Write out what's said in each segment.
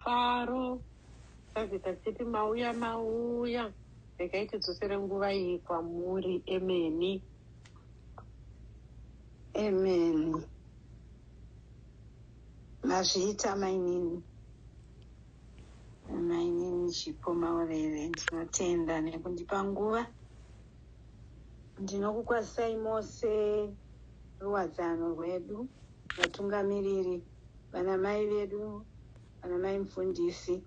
mufaro tazita tichiti mauya mauya regai tidzosere nguva iyi kwamuri. Emeni. Amen. Mazviita mainini chipo maurere, ndinotenda nekundipa nguva. Ndinokukwazisai mose ruwadzano rwedu, vatungamiriri, vana mai vedu, vana mai mufundisi,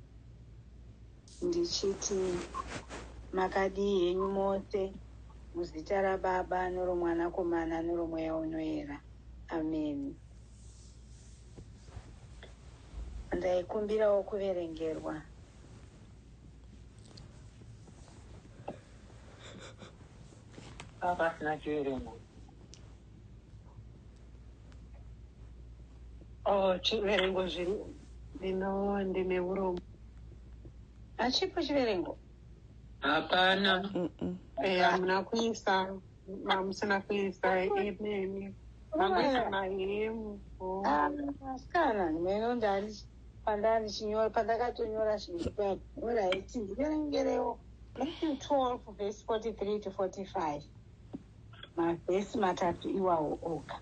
ndichiti makadii henyu mose muzita raBaba noromwanakomana noromweya unoyera. Amen. Ndaikumbirawo kuverengerwa. Pasina chiverengo. Chiverengo ndine uromo. Hachipo chiverengo? Hapana. Hamuna kuisa. Hamusina kuisa. Emeni. Mangoisa mahemu. Asikana, nimeno pandari chinyora, pandakatonyora zvinhu. Alright, ndiverengerewo. Matthew 12 verse 43 to 45. Mavhesi matatu iwawo oga.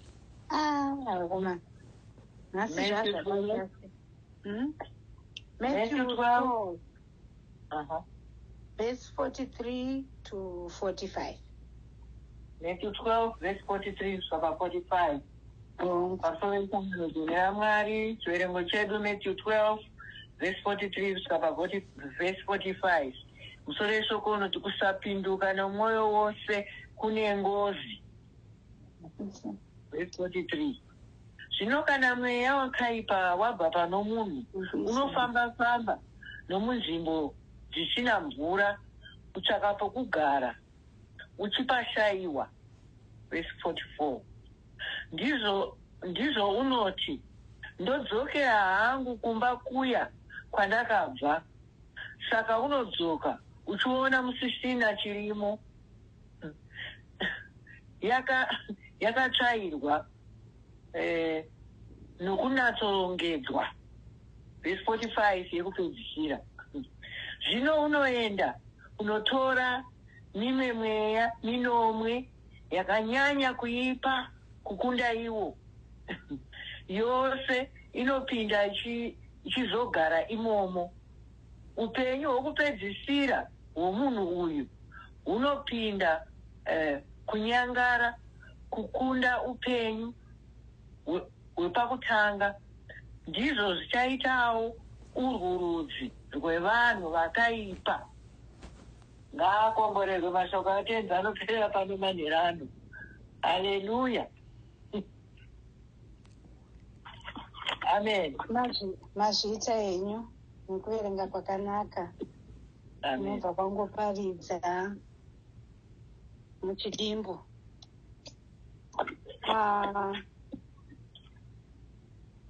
Koma. Matthew 12. Verse 43 to 45. Matthew 12 verse 43 kusvika 45. Pamusoro pemhinduro yaMwari, chiverengo chedu Matthew 12 verse 43 kusvika verse 45. Musoro weshoko unoti kusapinduka nomwoyo wose kune ngozi. Verse 43. Zvino kana mweya wakaipa wabva pano munhu, unofamba-famba nomunzvimbo dzisina mvura, kutsvaka pokugara, uchipashayiwa. Verse 44. Ndizvo unoti, ndodzokera hangu kumba kuya kwandakabva. Saka unodzoka uchiona musisina chirimo, yakatsvairwa nokunatsorongedzwa. Verse 45 yekupedzisira. Zvino unoenda unotora mimwe mweya minomwe yakanyanya kuipa kukunda iwo. Yose inopinda ichizogara imomo. Upenyu hwokupedzisira hwomunhu uyu hunopinda kunyangara kukunda upenyu hwepakutanga. Ndizvo zvichaitawo urwu rudzi rwevanhu vakaipa. Ngaakomborerwe mashoko atenzi anoperera pano manherano. Haleluya. Amen. Mazviita henyu nekuverenga kwakanaka. Unobva kwangoparidza muchidimbu.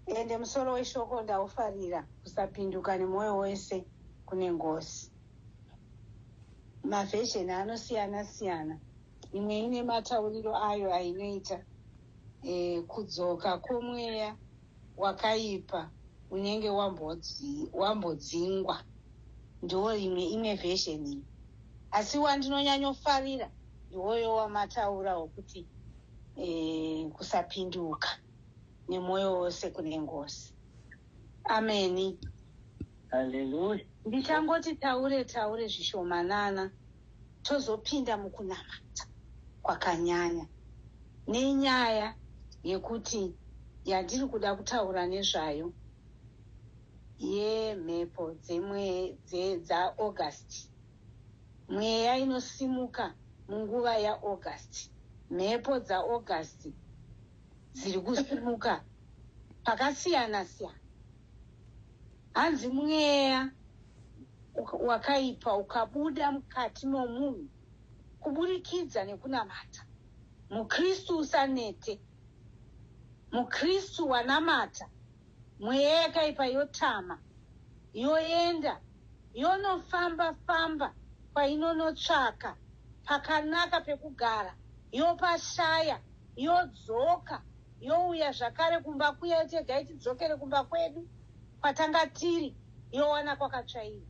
Ende musoro weshoko ndaufarira, kusapinduka nemwoyo wese kune ngozi. Mavhesheni anosiyana-siyana. Imwe ine matauriro ayo ainoita kudzoka kwomweya wakaipa unenge wambodzingwa. Ndiwo imwe vhesheni. Asi wandinonyanyofarira ndiwoyo wamataura wokuti kusapinduka nemwoyo wose kune ngozi. Ameni. Haleluya. Ndichangoti taure zvishomanana tozopinda mukunamata kwakanyanya nenyaya yekuti yandiri kuda kutaura nezvayo yemhepo dzaAugust. Mweya inosimuka munguva yaAugust. Mhepo dzaAugust dziri kusimuka pakasiyana-siyana. Hanzi mweya wakaipa ukabuda mukati momunhu kuburikidza nekunamata. Mukristu usanete, mukristu wanamata, mweya yakaipa yotama, yoenda, yonofamba-famba kwainonotsvaka pakanaka pekugara, yopashaya, yodzoka, youya zvakare kumba kuya, tegai tidzokere kumba kwedu kwatanga tiri, yowana kwakatsvaira.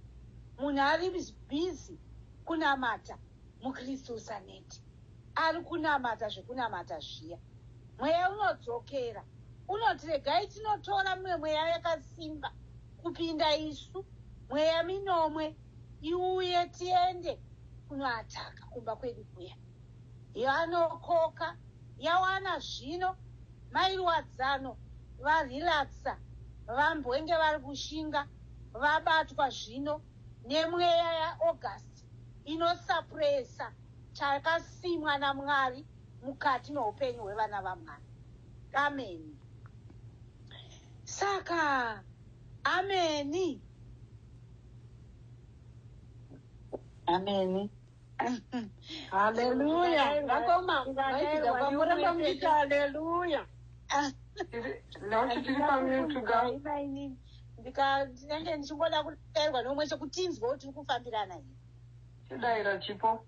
Munhu ari bhizi kunamata mukristu usaneti, ari kunamata zvekunamata zviya, mweya unodzokera unoti regai tinotora mimwe mweya yakasimba kupinda isu, mweya minomwe iuye tiende kunoataka kumba kwedu kuya. Yanokoka yawana zvino mairwadzano varilaksa vambwenge vari kushinga vabatwa zvino nemweya yaAugust inosapuresa chakasimwa naMwari mukati meupenyu hwevana vaMwari. Ameni. Saka ameni. Ameni. Hallelujah. Ngakoma ngaitika kwamuramba muchiti hallelujah. Ndinenge ndichingoda kudairwa nomwe chekutinzwa kuti tiri kufambirana here. Chidaira chipo.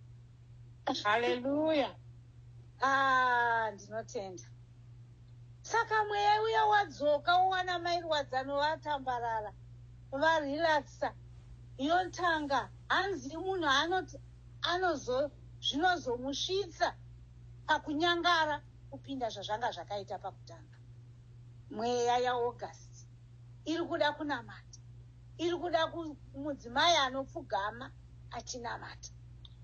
Hallelujah. Ndinotenda. Saka mweya uya wadzoka wowana mairwadzano vatambarara varilaksa. Yotanga hanzi munhu anoti zvinozomusvitsa pakunyangara kupinda zvazvanga zvakaita pakutanga. Mweya yaAugust iri kuda kunamata, iri kuda mudzimai anopfugama achinamata.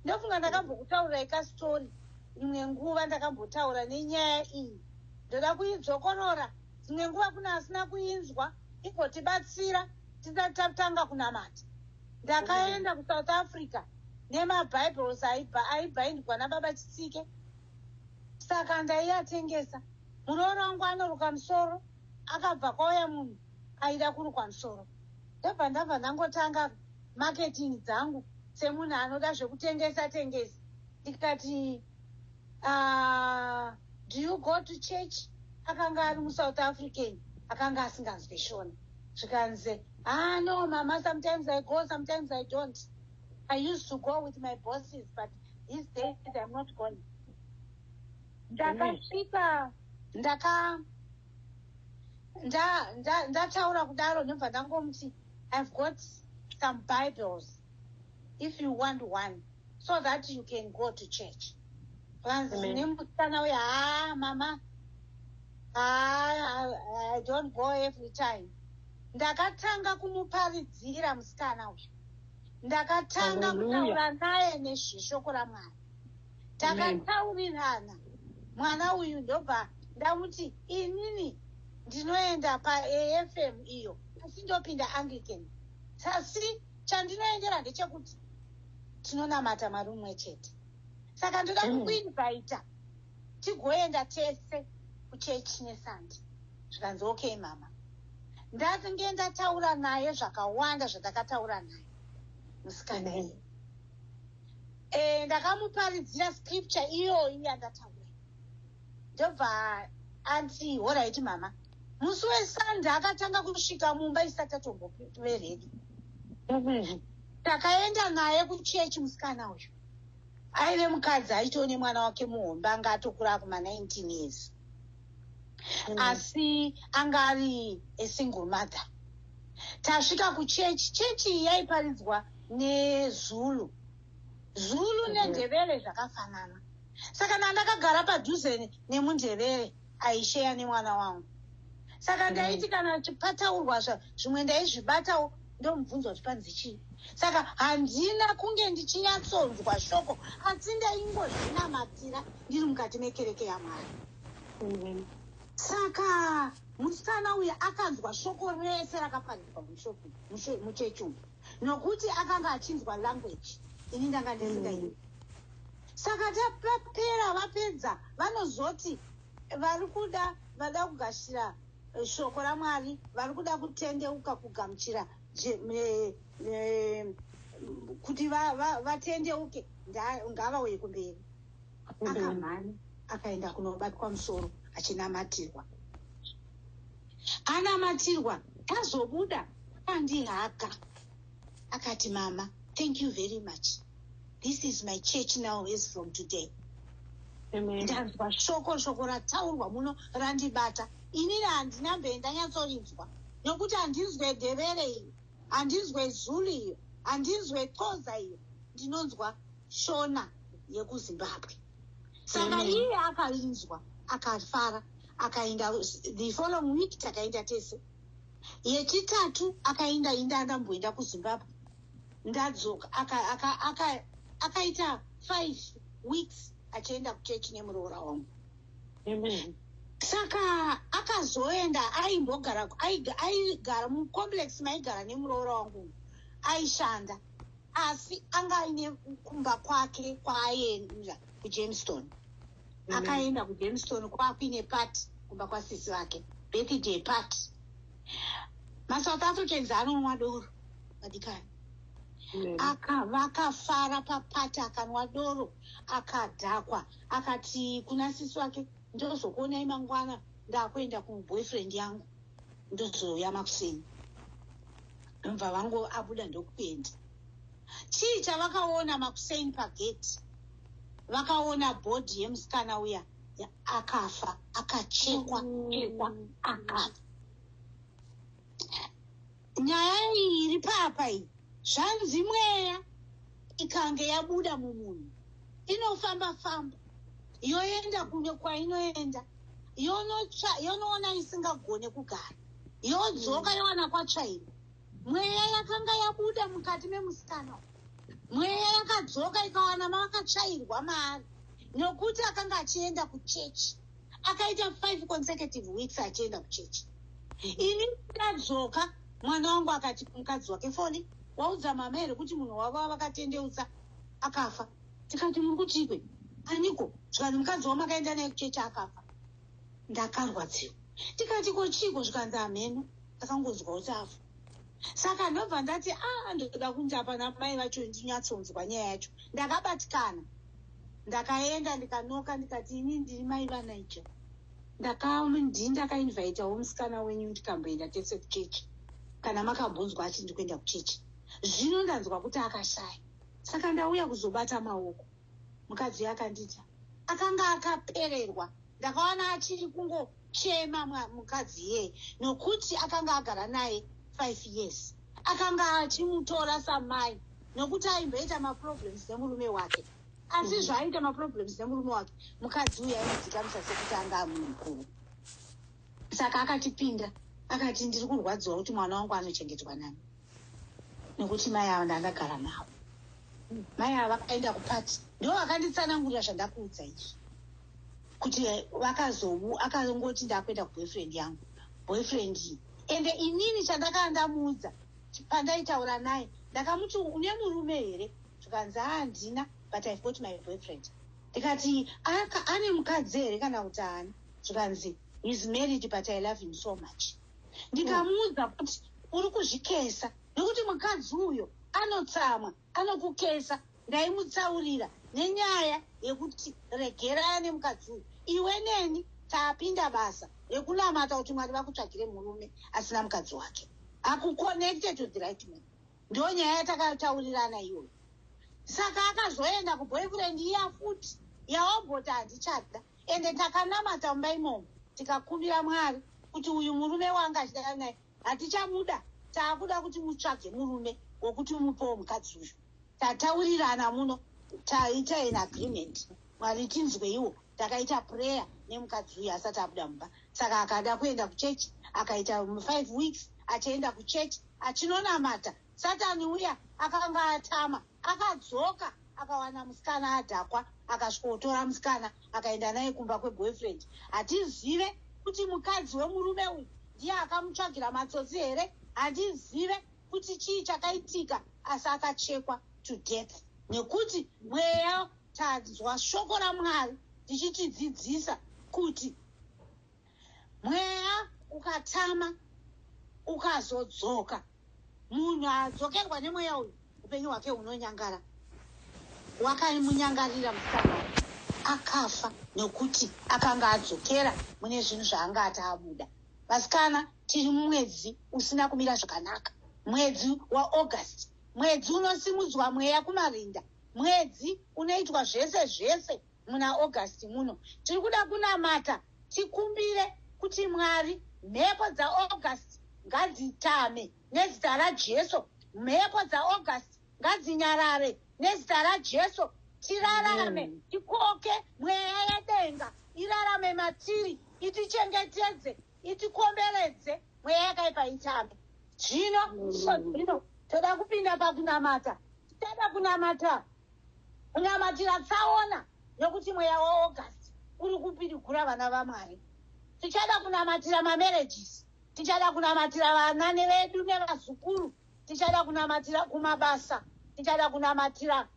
Ndofunga ndakambokutaura ikasitori imwe nguva, ndakambotaura nenyaya iyi. Ndoda kuidzokorora, dzimwe nguva kuna asina kuinzwa igotibatsira tisati tatanga kunamata. Ndakaenda kuSouth Africa nemabhaibhels aibhaindwa nababa Chitsike. Saka ndaiyatengesa. Murooro wangu anoruka musoro, akabva kwauya munhu aida kuruka musoro. Ndobva ndabva ndangotanga marketing dzangu semunhu anoda zvekutengesa tengesa. Ndikati do you go to church? Akanga ari muSouth African, akanga asinganzwi Shona. Zvikanzi no mama, sometimes I go, sometimes I don't. I used to go with my bosses, but these days I'm not going. Ndakasvika ndataura kudaro ndobva ndangomuti I've got some Bibles if you want one so that you can go to church. Vanzi nemusikana uya mama, I don't go every time. Ndakatanga kumuparidzira musikana uyu, ndakatanga kutaura naye nezveshoko raMwari, takataurirana. Mwana uyu ndobva ndamuti inini ndinoenda paAFM iyo asi ndopinda Anglican. Sasi chandinoendera ndechekuti tinonamata Mwari mumwe chete. Saka ndoda kukuinvita tigoenda tese kuchechi neSunday. Zvikanzi okay mama. Ndatinge ndataura naye zvakawanda zvatakataura naye musikana iyi. Ndakamuparidzira scripture iyoyi yandataura. Ndobva anti alright mama. Musi weSunday akatanga kusvika mumba isati atombove ready. Takaenda naye kuchechi musikana uyu. Aive mukadzi aitone mwana wake muhombe, anga atokura kuma 19 years. Asi anga ari a single mother. Tasvika kuchechi, chechi yaiparidzwa neZulu. Zulu neNdebele zvakafanana. Saka ndakagara padhuze nemuNdebele aisheya nemwana wangu. Saka ndaiti kana pataurwa zvimwe ndaizvibatawo ndomubvunza kuti panzi chii. Saka handina kunge ndichinyatsonzwa shoko asi ndaingozvinamatira ndiri mukati mekereke yaMwari. Saka musikana uyu akanzwa shoko rese rakaparidzwa muchechi umu, nokuti akanga achinzwa language ini ndanga ndisingaini. Saka tapera vapedza vanozoti vada kugashira shoko raMwari, vari kuda kutendeuka kugamuchira kuti vatendeuke ngavauye kumberi. Akamhanya akaenda kunobatwa musoro achinamatirwa. Anamatirwa azobuda andihaka akati mama, thank you very much. This is my church now as from today. Ndanzwa shoko rataurwa muno randibata. Inini handinambe ndanyatsorinzwa nokuti handinzwe Ndebele iyi. handinzwe Zulu iyo, handinzwe Xhosa iyo, ndinonzwa Shona yekuZimbabwe. Saka iye akainzwa, akafara, akaenda the following week takaenda tese. Yechitatu akaenda ndamboenda kuZimbabwe. Ndadzoka akaita 5 weeks achienda kuchechi nemuroora wangu. Saka akazoenda aigara mucomplex maigara nemuroora wangu, aishanda asi anga aine kumba kwake kwaaienda kuJamestown. Akaenda kuJamestown kwakuine party kumba kwasisi wake, birthday party. MaSouth Africans anonwa doro madikani. Vakafara papati, akanwa doro, akadhakwa, akati kuna sisi wake, ndozokuonai mangwana ndakuenda kuboyfriend yangu, ndozouya makuseni. Mva vangu abuda ndokuenda. Chii chavakaona makuseni pageti, vakaona bhodhi yemusikana uya akafa, akachekwa, akafa. Nyaya iyi iri papa iyi, zvanzi mweya ikange yabuda mumunhu, inofamba-famba, yoenda kune kwainoenda, yonoona isingagone kugara, yodzoka yowana kwatsvairo. Mweya yakanga yabuda mukati memusikana, mweya yakadzoka ikawana mavakatsvairwa maari, nokuti akanga achienda kuchechi. Akaita 5 consecutive weeks achienda kuchechi. Ini ndadzoka, mwana wangu akati mukadzi wake, Foni, waudza mama here kuti munhu wavo vakatendeutsa akafa? Tikati muri kuchikwe? Aniko? Zvikanzi mukadzi wamakaenda naye kuchechi akafa. Ndakarwadziwa. Tikati ko chiko? Zvikanzi ameno, takangonzwa kuti afa. Saka ndobva ndati ndoda kunzi hapana mai vacho ndinyatsonzwa nyaya yacho. Ndakabatikana, ndakaenda ndikanoka, ndikati ini ndiri mai vanaija. Ndakainvitawo musikana wenyu tikamboenda tese kuchechi, kana makambonzwa ati ndikuenda kuchechi. Zvino ndanzwa kuti akashaya, saka ndauya kuzobata maoko. Mukadzi akandita, akanga akapererwa. Ndakawana achiri kungochema mukadzi iyeye, nokuti akanga agara naye 5 years. Akanga achimutora samai, nokuti aimboita maproblems nemurume wake. Asi zvaaita maproblems nemurume wake, mukadzi uyu aimudzikamisa sekuti anga amunhu mukuru. Saka akatipinda, akati ndiri kurwadziwa kuti mwana wangu anochengetwa nani, nokuti mai avo ndandagara navo. Mai avo vakaenda kupati, ndo vakanditsanangurira zvandakuudza izvi, kuti akazongoti ndakuenda kuboyfriend yangu, boyfriend iyi. Ende inini chandakanga ndamuudza pandaitaura naye, ndakamuti une murume here? Zvikanzi handina, but I've got my boyfriend. Ndikati ane mukadzi here kana kuti haana? Zvikanzi he's married but I love him so much. Ndikamuudza kuti uri kuzvikesa, nokuti mukadzi uyo anotsamwa, anokukesa. Ndaimutsaurira nenyaya yekuti regerana nemukadzi uyu. Iwe neni tapinda basa rekunamata kuti Mwari vakutsvagire murume asina mukadzi wake. Akuconnected to the right man. Ndo nyaya yatakataurirana iyoyo. Saka akazoenda kuboyfriend iya futi, yawabhota handichada. Ende takanamata mumba imomo, tikakumbira Mwari kuti uyu murume wanga achidana naye hatichamuda, taakuda kuti mutsvage murume wokuti umupewo mukadzi uyu. Tataurirana muno, taita an agreement. Mwari tinzweiwo, takaita prayer nemukadzi uyu asati abuda mumba. Saka akada kuenda kuchechi, akaita 5 weeks achienda kuchechi, achinonamata. Satani uya akanga atama, akadzoka, akawana musikana adhakwa, akasvotora musikana, akaenda naye kumba kweboyfriend. Hatizive kuti mukadzi wemurume uyu ndiye akamutsvagira matsotsi here, handizive kuti chii chakaitika, asi akachekwa to death. Nekuti mweya tanzwa shoko raMwari tichitidzidzisa kuti mweya ukatama ukazodzoka, munhu adzokerwa nemweya uyu, upenyu hwake hunonyangara. Wakamunyangarira musikana akafa nokuti akanga adzokera mune zvinhu zvaanga ataabuda. Vasikana, tiri mumwedzi usina kumira zvakanaka, mwedzi waAugust, mwedzi unosimudzwa mweya kumarinda, mwedzi unoitwa zvese zvese muna August muno. Tiri kuda kunamata, tikumbire kuti Mwari mhepo dzaAugust ngadzitame nezita raJesu. Mhepo dzaAugust ngadzinyarare nezita raJesu. Tirarame, tikoke mweya yedenga, irarame matiri, itichengetedze, itikomberedze, mweya yakaipa itame. Zvino toda kupinda pakunamata. Tichada kunamata. Kunamatira tsaona nokuti mweya waAugust uri kupirigura vana vaMwari. Tichada kunamatira mamarriages. Tichada kunamatira vana vedu nevazukuru. Tichada kunamatira kumabasa. Tichada kunamatira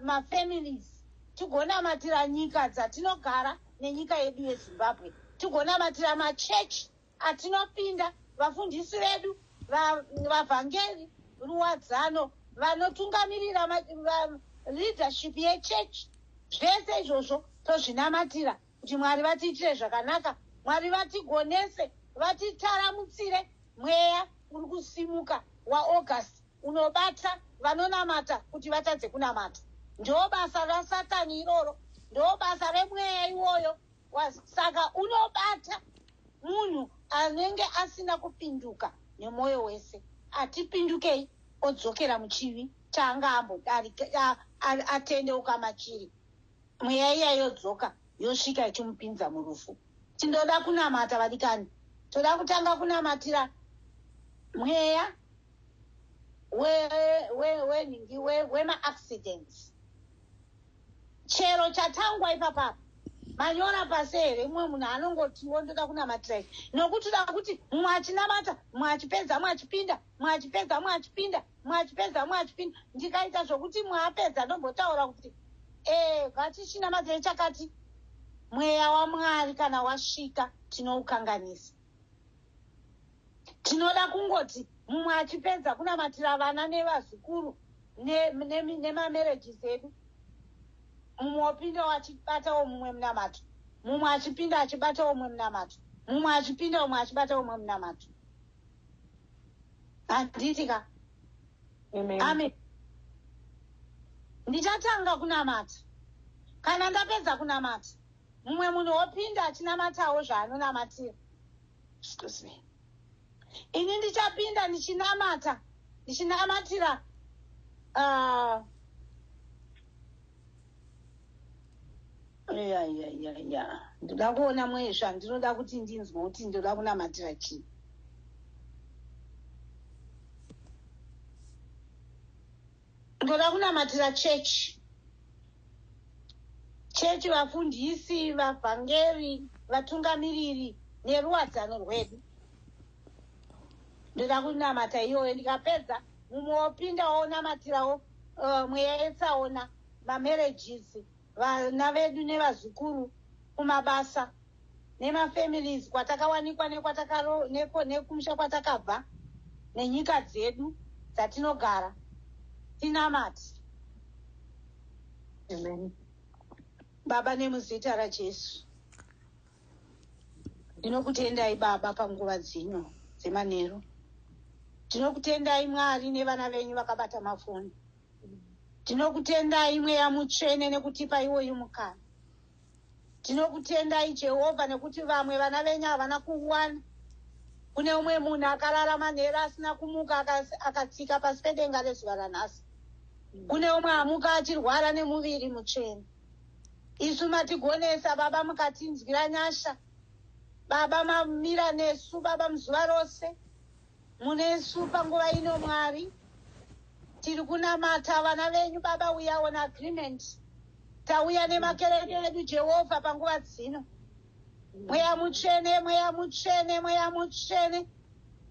mafamilies. Tigonamatira nyika dzatinogara nenyika yedu yeZimbabwe. Tigonamatira machechi atinopinda, vafundisi vedu, vavhangeri, ruwadzano, vanotungamirira leadership yechechi. Zvese izvozvo tozvinamatira kuti Mwari vatiitire zvakanaka, Mwari vatigonese, vatitaramutsire mweya uri kusimuka waAugust unobata vanonamata kuti vatadze kunamata. Ndo basa raSatani iroro, ndo basa remweya iwoyo. Saka unobata munhu anenge asina kupinduka nemoyo wese. Atipindukei odzokera muchivi chaanga ambodarika atendeuka machiri. Mweya iya yodzoka yosvika ichimupinza murufu. Tindoda kunamata vadikani. Toda kutanga kunamatira mweya wema-accidents. Chero chatangwa ipapa manyora pasi here, mumwe munhu anongotiwo ndoda kunamatira izvi. Nokuti toda kuti mumwe achinamata, mumwe achipedza, mumwe achipinda, mumwe achipedza, mumwe achipinda, mumwe achipedza, mumwe achipinda. Ndikaita zvokuti mumwe apedza ndombotaura kuti ngatichinamatirei chakati. Mweya waMwari kana wasvika tinoukanganisa. Tinoda kungoti mumwe achipedza kunamatira vana nevazukuru nemamarriages edu, mumwe opinda achibatawo mumwe munamato, mumwe achipinda achibatawo mumwe munamato, mumwe achipinda umwe achibatawo mumwe munamato. Handitika? Amen. Ndichatanga kunamata. Kana ndapedza kunamata, mumwe munhu opinda achinamatawo zvaanonamatira. Excuse me. Ini ndichapinda ndichinamatira ndoda kuona mwezva, ndinoda kuti ndinzwe kuti ndoda kunamatira chii. Ndoda kunamatira chechi, vafundisi, vavhangeri, vatungamiriri neruwadzano rwedu. Ndoda kunamata iyoyo. Ndikapedza mumwe opinda wonamatirawo mweya yetsaona, mamarriages, vana vedu nevazukuru, kumabasa nemafamilies kwatakawanikwa nekumusha kwatakabva nenyika dzedu dzatinogara. Tinamati. Amen. Baba, nemuzita raJesu, ndinokutendai Baba panguva dzino dzemanheru. Tinokutendai Mwari nevana venyu vakabata mafoni. Tinokutendai Mweya Mutsvene nekutipa iwoyu mukana. Tinokutendai Jehovha nekuti vamwe vana venyu havana kuwana. Kune umwe munhu akarara manheru asina kumuka akatsika pasi pedenga rezuva ranhasi. Kune umwe amuka achirwara nemuviri mutsvene. Isu matigonesa Baba, mukatinzwira nyasha. Baba, mamira nesu Baba muzuva rose. Munesu panguva ino Mwari. Tiri kunamata vana venyu Baba, we are on agreement. Tauya nemakereke edu Jehovha panguva dzino. Mweya Mutsvene, Mweya Mutsvene, Mweya Mutsvene.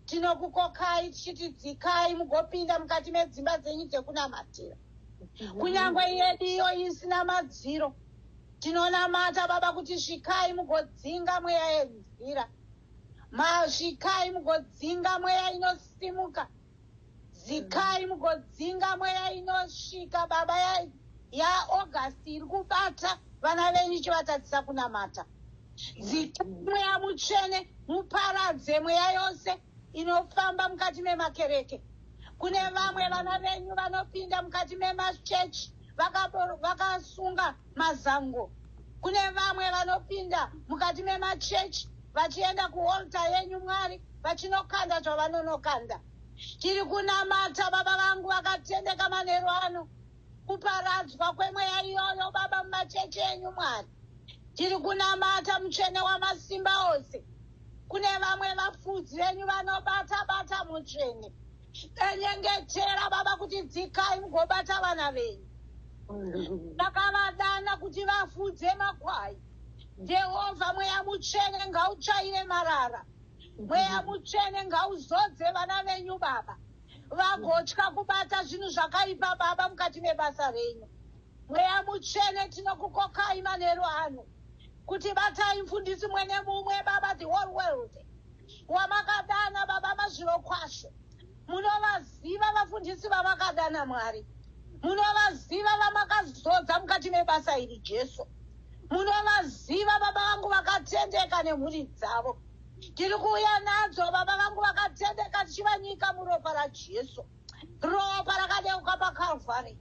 Tinokukokai tichiti dzikai mugopinda mukati medzimba dzenyu dzekunamatira. Kunyangwe yedu iyo isina madziro. Tinonamata Baba kuti svikai mugodzinga mweya yenzira. Svikai mugodzinga mweya inosimuka. Zikai mugodzinga mweya inosvika Baba yaAugust iri kubata vana venyu ichivatadzisa kunamata. Zikai Mweya Mutsvene, muparadze mweya yose inofamba mukati memakereke. Kune vamwe vana venyu vanopinda mukati memachechi vakasunga mazango. Kune vamwe vanopinda mukati memachechi vachienda kualtar yenyu Mwari vachinokanda zvavanonokanda. tiri kunamata baba vangu vakatendeka manheru ano kuparadzwa kwemweya iyoyo baba mumachechi enyu Mwari. Tiri kunamata mutsvene wamasimba ose. Kune vamwe vafudzi venyu vanobata mutsvene. Tanyengetera baba kuti dzikai mugobata vana venyu. Takavadana kuti vafudze makwai. Jehovha, mweya mutsvene ngautsvaire marara. Mweya mutsvene ngauzodze vana venyu baba. Vagotya kubata zvinhu zvakaipa baba mukati mebasa renyu. Mweya mutsvene tinokukokai manheru ano kuti batai mufundisi mwe nemumwe baba, the whole world wamakadana baba mazviro kwazvo. Munovaziva vafundisi vamakadana Mwari. Munovaziva vamakazodza mukati mebasa iri Jesu. Munovaziva baba vangu vakatendeka nemhuri dzavo. Tiri kuuya nadzo baba vangu vakatendeka tichivanyika muropa raJesu. Ropa rakadeuka paKalvari.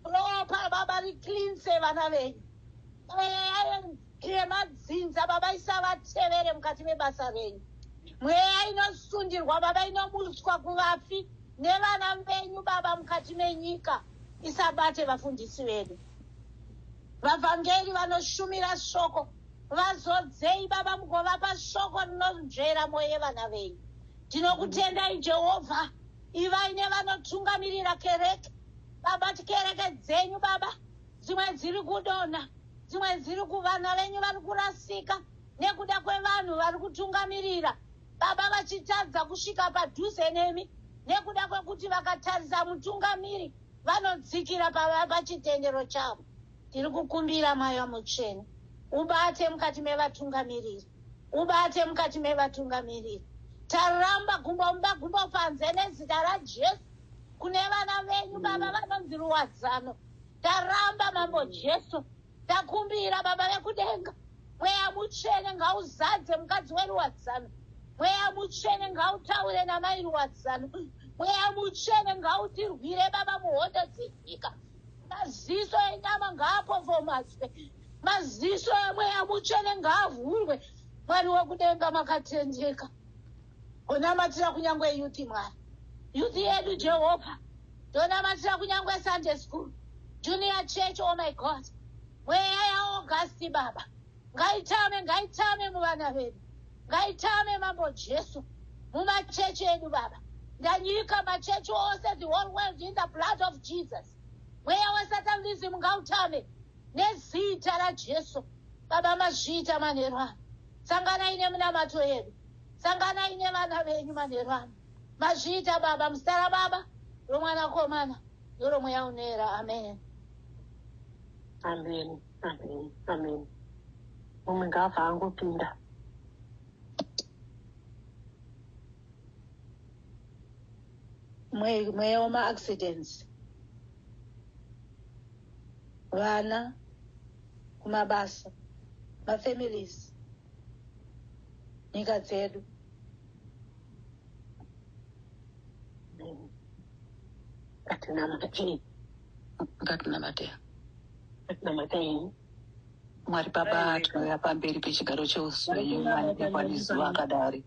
Ropa baba riklinse vana venyu. Yemadzinza baba isavatevere mukati mebasa renyu. Mweya inosundirwa baba inomuswa kuvafi nevana venyu baba mukati menyika isabate vafundisi vedu. Vavhangeri vanoshumira shoko vazodzei baba mugovapa shoko rinonzvera mwoyo yevana venyu. Tinokutendai Jehovha, ivai nevanotungamirira kereke baba, tikereke dzenyu baba dzimwe dziri kudonha, dzimwe dziri kuvana venyu vari kurasika nekuda kwevanhu vari kutungamirira baba vachitadza kusvika padhuze nemi nekuda kwekuti vakatarisa mutungamiri vanodzikira pachitendero chavo. Tiri kukumbira mweya mutsvene ubate mukati mevatungamiriri, ubate mukati mevatungamiriri. Taramba gumbo panze nezita raJesu kune vana venyu baba vanonzi ruwadzano. Taramba mambo Jesu, takumbira baba vekudenga, mweya mutsvene ngauzadze mukadzi weruwadzano. Mweya mutsvene ngautaure namai ruwadzano. Mweya mutsvene ngautirwire baba muhondo dzenyika. Maziso enyama ngaapofomaswe. Maziso emweya mutsvene ngaavhurwe. Mwari wekudenga makatendeka. Unamatira kunyangwe youth Mwari. Youth yedu Jehovha. Tonamatira kunyangwe Sunday school, junior church, oh my God. Mweya yaAugust baba. Ngaitame muvana vedu. Ngaitame mambo Jesu. Mumachechi edu baba. Ndanyika machechi ose, the whole world in the blood of Jesus. Mweya wasatanism ngautame nezita raJesu. Baba mazvita manheru ano. Sanganai nemunamato yedu. Sanganai nevana venyu manheru ano. Mazvita baba, muzita rababa, romwanakomana, noromweya unera. Amen. Amen. Amen. Amen. Mumwe ngabva angopinda. Mweya wama-accidents. Vana kumabasa, mafamilies, nyika dzedu. Ngatinamate. Mwari Baba, tinouya pamberi pechigaro cheupenyu manekwa nezuva akadari.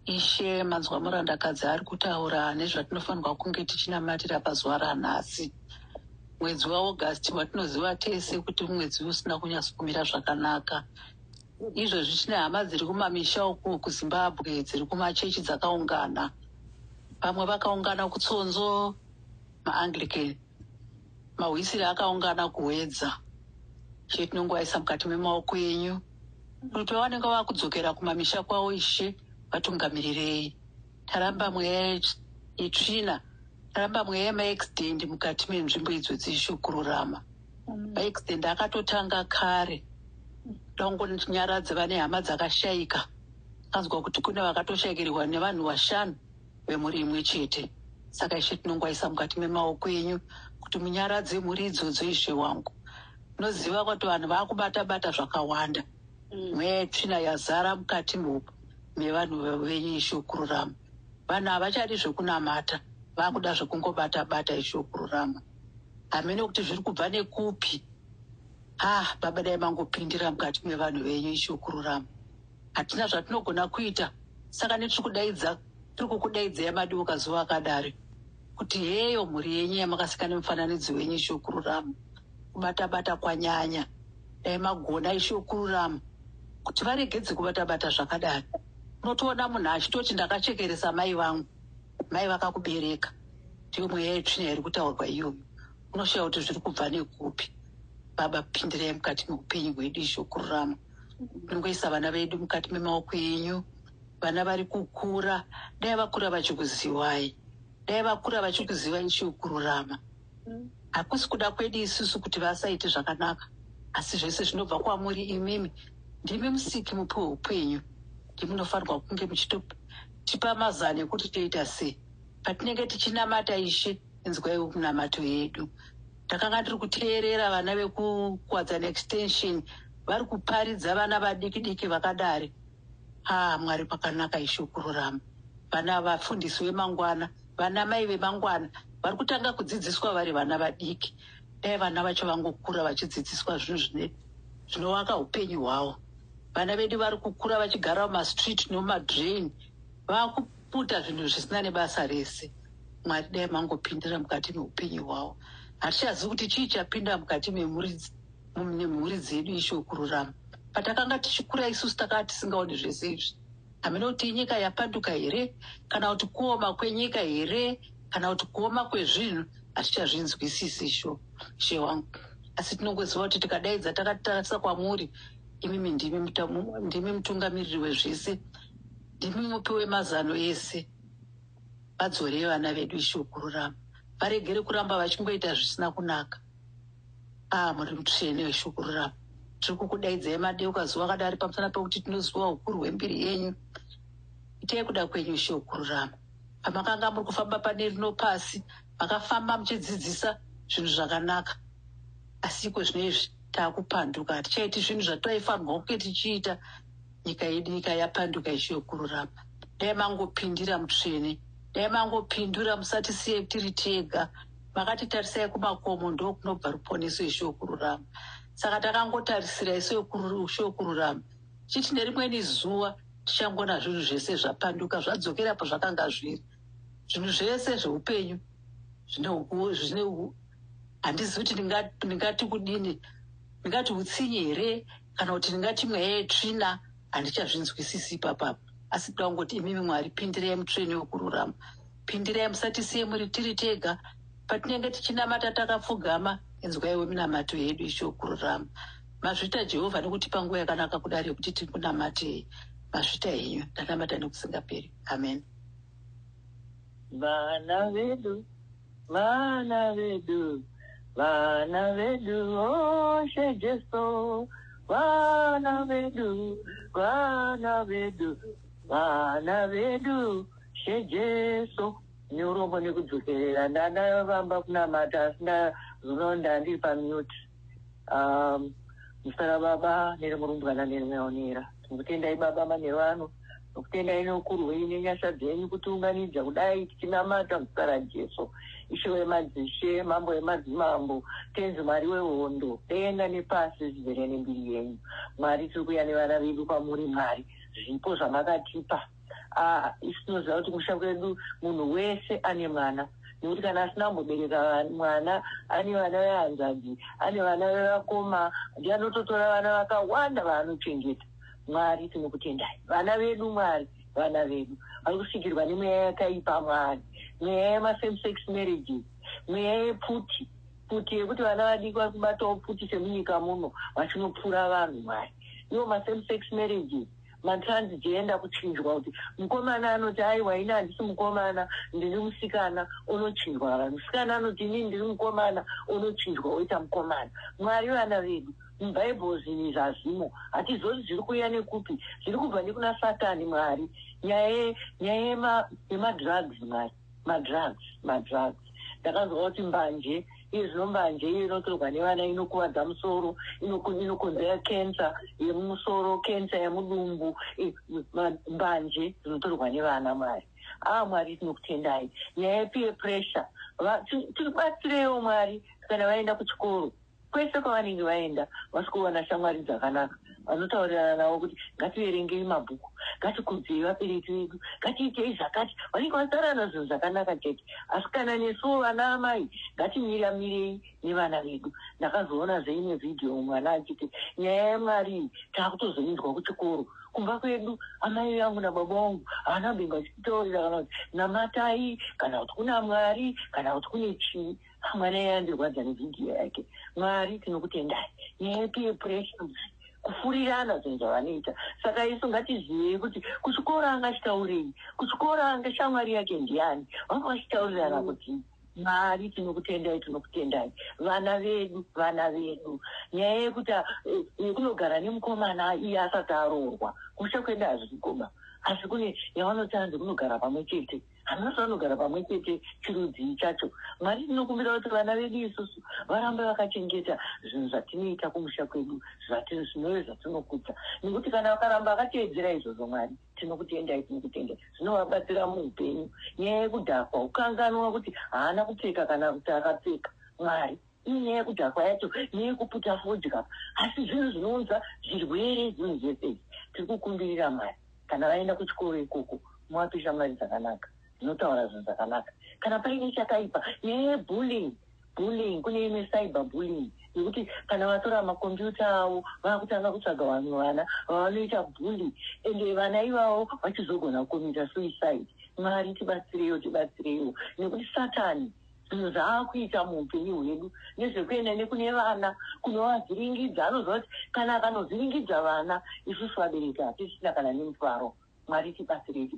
Ishe, manzwa murandakadzi ari kutaura nezvatinofanirwa kunge tichinamatira pazuva ranhasi. Mwedzi waAugust watinoziva tese kuti mwedzi usina kunyatso kumira zvakanaka. Izvozvi tine hama dziri kumamisha uku kuZimbabwe, dziri kumachechi dzakaungana. Pamwe vakaungana kuTsonzo, maAnglican. Mahwisiri akaungana kuWedza. Ishe tinongovaisa mukati memaoko enyu kuti vanenge vakudzokera kumamisha kwavo. Ishe vatungamirirei. Taramba mweya yetsvina, taramba mweya yemaextend mukati menzvimbo idzo dzishukururama. Maextend akatotanga kare. Nyaradze vane hama dzakashayika. Kanzwa kuti kune vakatoshayikirirwa nevanhu 5 vemhuri imwe chete. Saka Ishe tinongovaisa mukati memaoko enyu kuti munyaradze mhuri idzodzo. Ishe wangu, noziva kuti vanhu vakubata zvakawanda. Mweya yetsvina yazara mukati mevanhu venyu. Ishe kururama, vanhu havachadi zvekunamata, vakuda zvekungobata. Ishe kururama, hamene kuti zviri kubva nekupi. Baba, dai mangopindira mukati mevanhu venyu. Ishe kururama, hatina zvatinogona kuita, saka netiri kudaidza tiri kukudaidzai maduka zuva akadari kuti heyo mhuri yenyu yamakasika nemufananidzo wenyu ishokururama kubata-bata kwanyanya dai magona ishokururama kuti varegedze kubata-bata zvakadari. Unotoona munhu achitoti ndakachekeresa mai vangu, mai vakakubereka, ndiyo mweya yetsvina iri kutaurwa iyoyo. Unoshaya kuti zviri kubva nekupi. Baba, pindirai mukati meupenyu hwedu ishokururama. Mungoisa vana vedu mukati memaoko enyu. Vana vari kukura, dai vakura vachikuziwai, dai vakura vachikuziva ishokururama. Hakusi kuda kwedu isusu kuti vasaite zvakanaka, asi zvese zvinobva kwamuri imimi. Ndimi musiki mupi weupenyu. Ndimunofanirwa kunge muchitotipa mazano ekuti toita sei. Patinenge tichinamata Ishe, inzwai munamato yedu. Ndakanga ndiri kuteerera vana vekukwadzana extension vari kuparidza vana vadiki-diki vakadari. Mwari pakanaka ishokururama. Vana vafundisi vemangwana, vana mai vemangwana vari kutanga kudzidziswa vari vana vadiki. Dai vana vacho vangokura vachidzidziswa zvinhu zvinovaka upenyu hwavo. Vana vedu vari kukura vachigara mumastreet nemumadrein, vakuputa zvinhu zvisina nebasa rese. Mwari dai mangopindira mukati meupenyu hwavo. Hatichazivi kuti chii chapinda mukati memhuri dzedu ishokururama. Patakanga tichikura isusu takanga tisingaoni zvese izvi. Hamina kuti nyika yapanduka here, kana kuti kuoma kwenyika here, kana kuti kuoma kwezvinhu, hatichazvinzwisisi Ishe wangu. Asi tinongoziva kuti tikadaidza takatarisa kwamuri, imimi ndimi mutungamiriri wezvese, ndimi mupi wemazano ese. Vadzorei vana vedu ishokururama. Varegere kuramba vachingoita zvisina kunaka. Muri mutsvene weshokururama. Tiri kukudaidzai madeuka zuva akadari pamusana pekuti tinoziva ukuru hwembiri yenyu. Itai kuda kwenyu ishokururama. Pamakanga muri kufamba pane rino pasi, makafamba muchidzidzisa zvinhu zvakanaka. Asi iko zvinezvi taakupanduka, hatichaiti zvinhu zvataifanirwa kunge tichiita. Nyika yedu nyika yapanduka ishokururama. Dai mangopindira mutsvene, dai mangopindura musatisiye tiri tega. Makatitarisai kumakomo, ndo kunobva ruponeso ishokururama. Saka takangotarisira isu ishokururama. Chiti nerimweni zuva tichangona zvinhu zvese zvapanduka zvadzokera pazvakanga zviri. Zvinhu zvese zveupenyu handizivi kuti ndingati kudini, ndingati utsinye here, kana kuti ndingati mweya yetsvina, handichazvinzwisisi ipapapo. Asi ndangoti imimi Mwari, pindirai mutsvene wekururama. Pindirai musatisiye muri tiri tega. Patinenge tichinamata takapfugama, inzwai minamato yedu ishokururama. Mazvita Jehovha nekutipa nguva yakanaka kudari yekuti tiri kunamatei. Mazvita henyu, ndanamata nekusingaperi. Amen. Vana vedu, vana vedu, vana vedu, oshe Jesu. Vana vedu, vana vedu, vana vedu, she Jesu. Nyurombo nekudzokerera ndanavamba kunamata asina zvinonda ndiri pamute. Musara baba nere murumbwana nere meonera. Tinokutendai baba manero ano. Tinokutendai neukuru hwenyu nenyasha dzenyu kutiunganidza kudai tichinamata musara Jesu. Ishe wemadzishe, mambo emadzimambo, tenzi Mwari wehondo, denga nepasi zvizere nembiri yenyu. Mwari tiri kuuya nevana vedu kwamuri Mwari. Zvipo zvamakatipa. Isi tinoziva kuti kusha kwedu munhu wese ane mwana. Nekuti kana asina kumbobereka mwana, ane vana vehanzvadzi, ane vana vevakoma, ndi anototora vana vakawanda vaanochengeta. Mwari tinokutendai. Vana vedu Mwari, vana vedu vari kusvikirwa nemweya yakaipa Mwari. Mweya yemasame-sex marriages, mweya yepfuti yekuti vana vadiki vari kubatawo pfuti semunyika muno vachinopfura vanhu Mwari. Iwo masame-sex marriages, matransgender kuchinjwa kuti mukomana anoti aiwa ina handisi mukomana ndiri musikana unochinjwa vanhu. Musikana anoti inini ndiri mukomana unochinjwa oita mukomana. Mwari vana vedu mubhaibheri zvinhu zvazvimo hatizoti zviri kuuya nekupi, zviri kubva nekuna Satani Mwari. Nyaya yemadrugs Mwari, madrugs. Ndakazwa kuti mbanje izvo mbanje iyo inotorwa nevana inokuvadza musoro, inokonzera kensa yemusoro, kensa yemudumbu. Mbanje dzinotorwa nevana Mwari. Mwari tinokutendai. Nyaya yepeer pressure, tiribatsirewo Mwari kana vaenda kuchikoro. Kwese kwavanenge vaenda vasikuwana shamwari dzakanaka, vanotaurira navo kuti ngativerengei mabhuku, ngatikudzei vabereki vedu, ngatiitei zvakati. Vanenge vasara nazvo zvakanaka chete, asi kana nesuwo vana amai ngatimirirei nevana vedu. Ndakazoona zveine vhidhiyo mwana achiti nyaya yemari takutozoinzwa kuchikoro kumba kwedu. Amai vangu nababa vangu havana kumbenge vachitaurira kana kuti namatai, kana kuti kuna Mwari, kana kuti kune chii. Mwana yandirwadza nevhidhiyo yake. Mwari tinokutendai, nyaya yepeer pressure, kufurirana zvinhu zvavanoita. Saka isu ngatizive kuti kuchikora angachitaurei, kuchikora angashamwari yake ndiani, vanga vachitaurirana kuti Mwari tinokutendai, tinokutendai, vana vedu. Nyaya yekuti kunogara nemukomana iye asati aroorwa, kusha kwenda hazvikoma, asi kune yavanoti hanzi kunogara pamwe chete. Hamasi vanogara pamwe chete chirudzi chacho. Mwari tinokumbira kuti vana vedu isusu varambe vakachengeta zvinhu zvatinoita kumusha kwedu, zvinove zvatinokudza. Nekuti kana vakaramba vakateedzera izvozvo, Mwari tinokutendai, tinokutendai, zvinovabatsira muupenyu. Nyaya yekudhakwa, ukanganwa kuti haana kupfeka kana kuti akapfeka, Mwari inyaya yekudhakwa yacho, nyaya yekuputa fodya, asi zvinhu zvinounza zvirwere zvinhu zvese. Tiri kukumbirira Mwari kana vaenda kuchikoro ikoko muvape shamwari dzakanaka, dzinotaura zvinhu zvakanaka. Kana paine chakaipa, nyaya yebullying, kune imwe cyber bullying yekuti kana vatora makombiyuta avo vakutanga kutsvaga vamwe vana vavanoita bully, ende vana ivavo vachizogona kukomita suicide. Mwari tibatsireiwo, nekuti Satani zvinhu zvaakuita muupenyu hwedu nezvekuenda nekune vana kunovavhiringidza. Anoziva kuti kana akanozviringidza vana, isusu vabereki hatisina kana nemufaro. Mwari tibatsirei.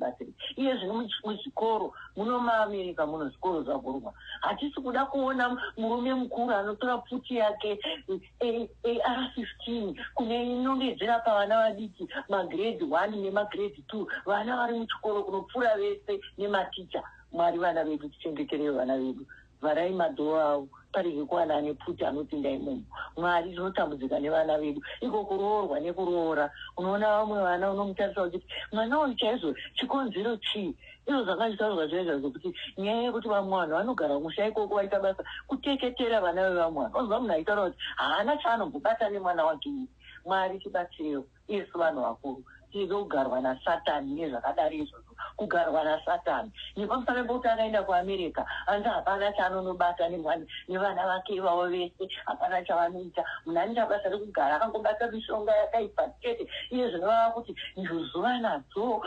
Iye zvino muzvikoro muno muAmerica muno zvikoro zvavhurwa, hatisi kuda kuona murume mukuru anotora pfuti yake AR-15 kune inongedzera pavana vadiki magrade 1 nemagrade 2, vana vari muchikoro kunopfuura vese nematicha. Mwari vana vedu tichengeterei vana vedu, varai madhoo avo, parege kuwana ane pfuti anopinda imomo. Mwari tinotambudzika nevana vedu, iko kuroorwa nekuroora. Unoona vamwe vana unomutarisa kuti mwana uyu chaizvo chikonzero chii. Izvo zvakazvitaurwa zvaizvo zvokuti nyaya yekuti vamwe vanhu vanogara musha ikoko vaita basa kuteketera vana vevamwe vanhu. Ozva munhu aitaura kuti haana chaanombobata nemwana wake. Mwari tibatsirewo isu vanhu vakuru, tirege kugarwa naSatani nezvakadaro izvozvo, kugarwa naSatani. Nepamusana pekuti akaenda kuAmerica anzi hapana chaanonobata nevana vake ivavo vese, hapana chavanoita. Munhu anoita basa rekugara akangobata mishonga yakaipa chete. Iye zvinoreva kuti njuzuva nadzo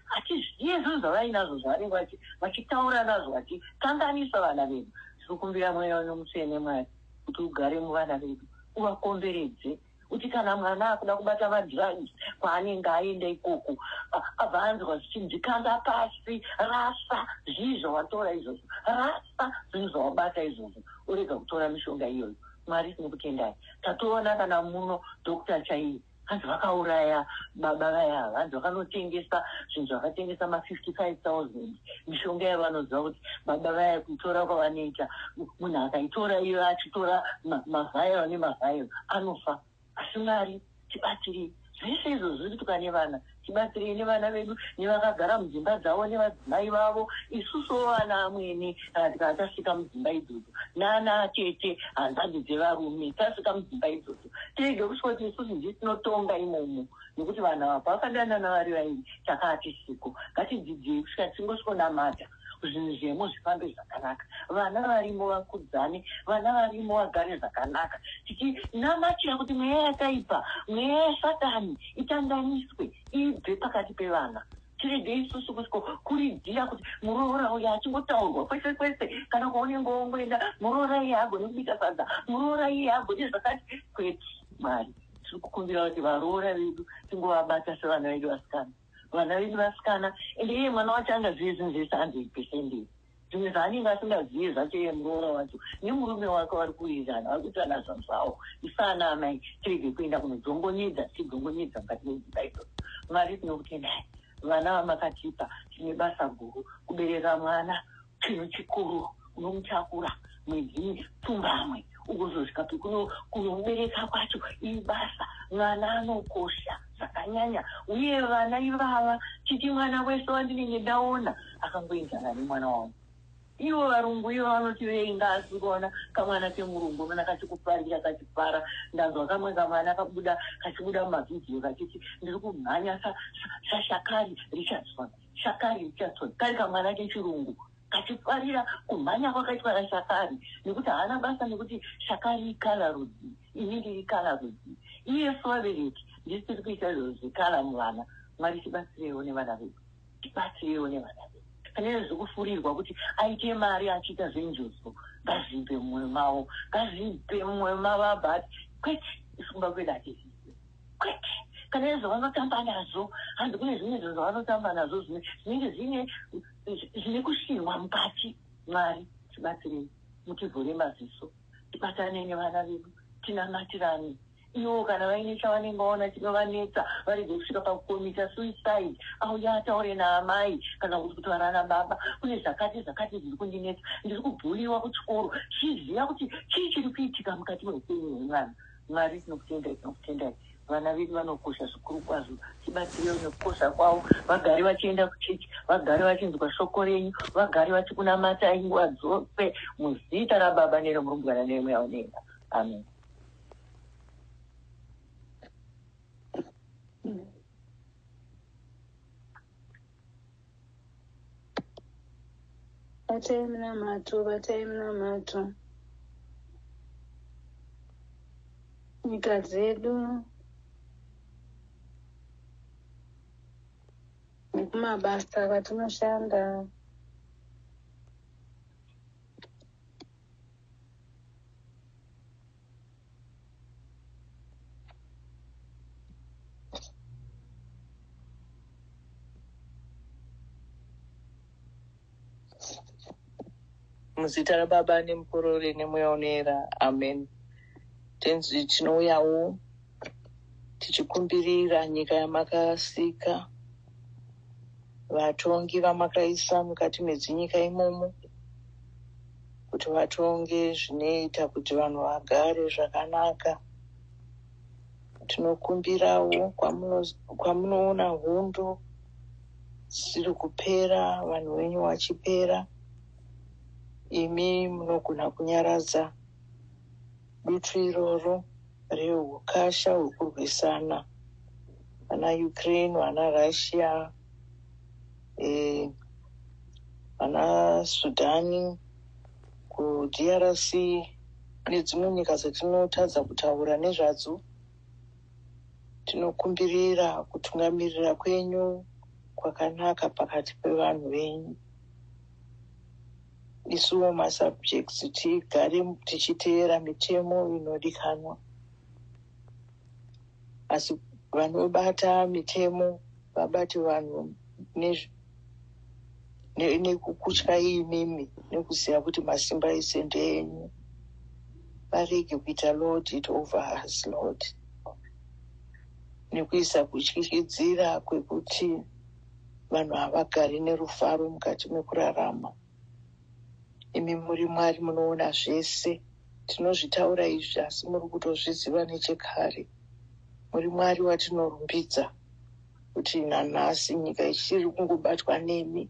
hatiziye zvinhu zvavainazvo zvavanenge vachitaura nazvo vachikanganisa vana vedu. Tirikumbira mweya unomutsvene Mwari kuti ugare muvana vedu, uvakomberedze. Kuti kana mwana akuda kubata madhiragisi kwaanenge aenda ikoko, abva anzwa zvichinzi kanda pasi, rasa zvizvo watora izvozvo, rasa zvinhu zvawabata izvozvo, urega kutora mishonga iyoyo. Mwari tinokutendai. Tatoona kana muno Dr. Chai hanzi vakauraya baba vaya, hanzi vakanotengesa zvinhu zvakatengesa ma55,000 mishonga yavanoziva kuti baba vaya kutora kwavanoita, munhu akaitora iyo achitora mavhairo nemavhairo anofa. Asi Mwari tibatsirei, zvese izvo zviri kutuka nevana, tibatsirei nevana vedu nevakagara mudzimba dzavo nevadzimai vavo, isusuwo vana amweni kana tikava tasvika mudzimba idzodzo, nana atete hanzvadzi dzevarume tasvika mudzimba idzodzo, tirege kusvika kuti isusu ndisi tinotonga imomo, nekuti vanhu ava pavakandanana vari vaini takati siko. Ngatidzidzei kusvika tingosvikonamata zvinhu zvemo zvifambe zvakanaka, vana varimo vakudzane, vana varimo vagare zvakanaka, tichinamatira kuti mweya yakaipa, mweya yaSatani itandaniswe, ibve pakati pevana. Tirege isusu kuridzira kuti muroora uyu achingotaurwa kwese kwese, kana kwaunenge wongoenda muroora iye agone kubika sadza, muroora iye agone zvakati kwetu. Mwari tiri kukumbira kuti varoora vedu tingovabata sevana vedu vasikana, vana vedu vasikana. Ende iye mwana wacho angazive zvinhu zvese 100%. Zvimwe zvaanenge asingazive zvacho iye muroora wacho nemurume wake vari kuwirirana, vari kuitana zvanhu zvavo. Isana amai tirege kuenda kunodzongonyedza, tichidongonyedza mukati medzimba idzodzo. Mwari tinokutendai, vana vamakatipa tine basa guru, kubereka mwana chinhu chikuru, unomutakura mwedzi pfumbamwe ugozosvika kunomubereka kwacho ibasa. Mwana anokosha zvakanyanya, uye vana ivava titi mwana wese wandinenge ndaona akangoenzana nemwana wangu. Ivo varungu ivo vanoti veinga asi kuona kamwana kemurungu mana kachikuparira kachipara. Ndanzwa kamwe kamwana kachibuda mumavhidhiyo kachiti ndiri kumhanya saShakari Richardson. Shakari Richardson kari kamwana kechirungu kachiparira kumhanya kwakaitwa naShakari nekuti haana basa nekuti Shakari ikala rudzi inenge ikala rudzi. Iyesu vabereki ndisiri kuita zvikala muvana. Mwari tibatsireiwo nevana vedu, tibatsireiwo nevana vedu. Pane zvekufurirwa kuti aite mari achiita zvenjoso ngazvipe mumwoyo mavo, ngazvipe mumwoyo mavo abati kwete isumba kwedu atizvipe kwete. Kana zvavanotamba nazvo hanzi kune zvimwe zvinhu zvavanotamba nazvo zvinenge zvine kushinwa mukati. Mwari tibatsirei, mutivhure maziso, tibatane nevana vedu, tinamatirane. Ivo kana vaine chavanenge vaona chinovanetsa varege kusvika pakukomisa suicide, auya ataure naamai kana kuti kutaura nababa, kune zvakati zviri kundinetsa, ndiri kubhuyiwa kuchikoro, chiziva kuti chii chiri kuitika mukati meupenyu hwemwana. Mwari tinokutendai, vana vedu vanokosha zvikuru kwazvo, tibatsirewo nekukosha kwavo, vagare vachienda kuchechi, vagare vachinzwa shoko renyu, vagare vachikunamatai nguva dzose, muzita raBaba neremurumbwana neremweya wenenga. Amen. Batai munamato. Nyika dzedu nekumabasa kwatinoshanda. Muzita raBaba neMukorore nemweya unoera. Amen. Tenzi tinouyawo tichikumbirira nyika yamakasika, vatongi vamakaisa mukati medzinyika imomo, kuti vatonge zvinoita kuti vanhu vagare zvakanaka. Tinokumbirawo kwamunoona hondo dzisiri kupera, vanhu venyu vachipera, imi munogona kunyaradza dutu iroro reukasha hwekurwisana vana Ukraine, vana Russia, vana Sudani, kuDRC nedzimwe nyika dzatinotadza kutaura nezvadzo. Tinokumbirira kutungamirira kwenyu kwakanaka pakati pevanhu venyu. Isuwo masubjects tigare tichiteera mitemo inodikanwa, asi vanobata mitemo vabate vanhu nekukutya imimi, nekuziva kuti masimba ese ndenyu. Varege kuita Lord it over us, Lord, nekuisa kutyikyidzira kwekuti vanhu havagari nerufaro mukati mekurarama. Imi muri Mwari munoona zvese, tinozvitaura izvi asi muri kutozviziva nechekare. Muri Mwari watinorumbidza kuti nanhasi nyika ichiri kungobatwa nemi,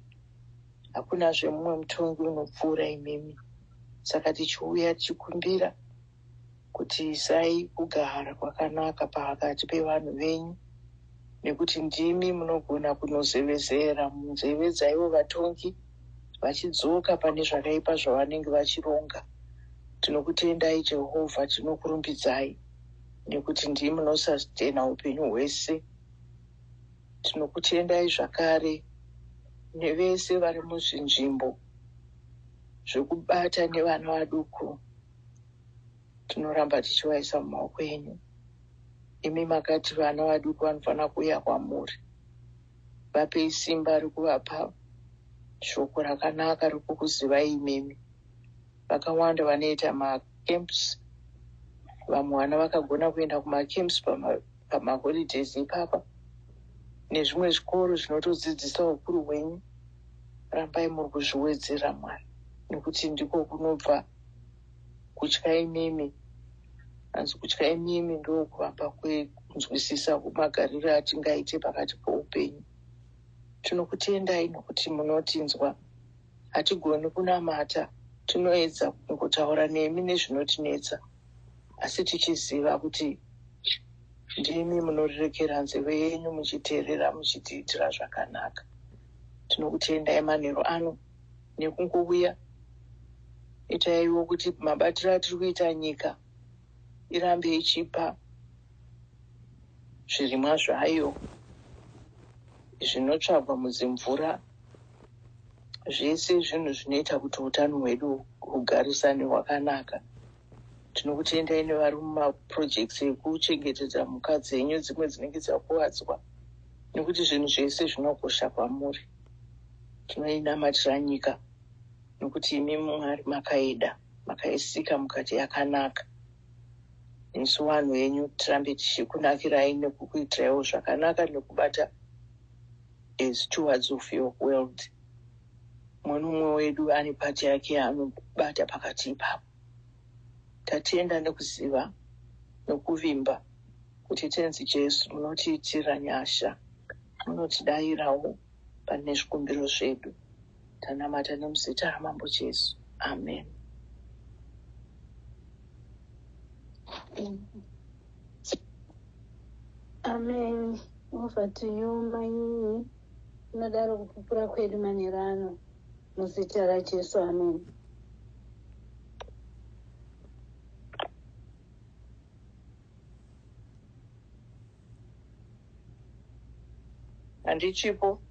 hakuna zvemumwe mutongi unopfuura imimi. Saka tichiuya tichikumbira kuti isai kugara kwakanaka pakati pevanhu venyu, nekuti ndimi munogona kunozevezera munzeve dzaivo vatongi vachidzoka pane zvakaipa zvavanenge vachironga. Tinokutendai Jehovha, tinokurumbidzai nekuti ndimi munosastena upenyu hwese. Tinokutendai zvakare nevese vari muzvinzvimbo zvekubata nevana vaduku. Tinoramba tichivaisa mumaoko enyu. Imi makati vana vaduku vanofanira kuuya kwamuri, vapei simba rekuvapa shoko rakanaka rekukuzivai imimi. Vakawanda vanoita macamps, vamwe vana vakagona kuenda kumacamps pamaholidays ipapa, nezvimwe zvikoro zvinotodzidzisa ukuru hwenyu. Rambai muri kuzviwedzera Mwari, nekuti ndiko kunobva kutya imimi. Hanzi kutya imimi ndokuvamba kunzwisisa kumagariro atingaite pakati poupenyu. Tinokutendai nokuti munotinzwa. hatigoni kunamata, tinoedza kungotaura nemi nezvinotinetsa, asi tichiziva kuti ndimi munorirekera nzeve yenyu muchiteerera muchitiitira zvakanaka. Tinokutendai manheru ano nekungouya. Itaiwo kuti mabatiro atiri kuita nyika irambe ichipa zvirimwa zvayo zvinotsvagwa muzimvura, zvese zvinhu zvinoita kuti utano hwedu hugarisane hwakanaka. Tinokutendai nevari mumaprojects ekuchengetedza mhuka dzenyu dzimwe dzinenge dzakuwadzwa, nekuti zvinhu zvese zvinokosha kwamuri. Tinoinamatira nyika nokuti imi Mwari makaida, makaisika mukati yakanaka. Isu vanhu venyu tirambe tichikunakirai nekukuitiraiwo zvakanaka nekubata as stewards of your world. Mumwe nomumwe wedu ane pati yake yaanobata pakati ipapo. Tatenda nekuziva nokuvimba kuti tenzi Jesu munotiitira nyasha, munotidayirawo pane zvikumbiro zvedu. Tanamata nemuzita ramambo Jesu. Amen. Amen. Over to you, my tinodaro kupupura kwedu manheru ano muzita raJesu. Amen. Handichipo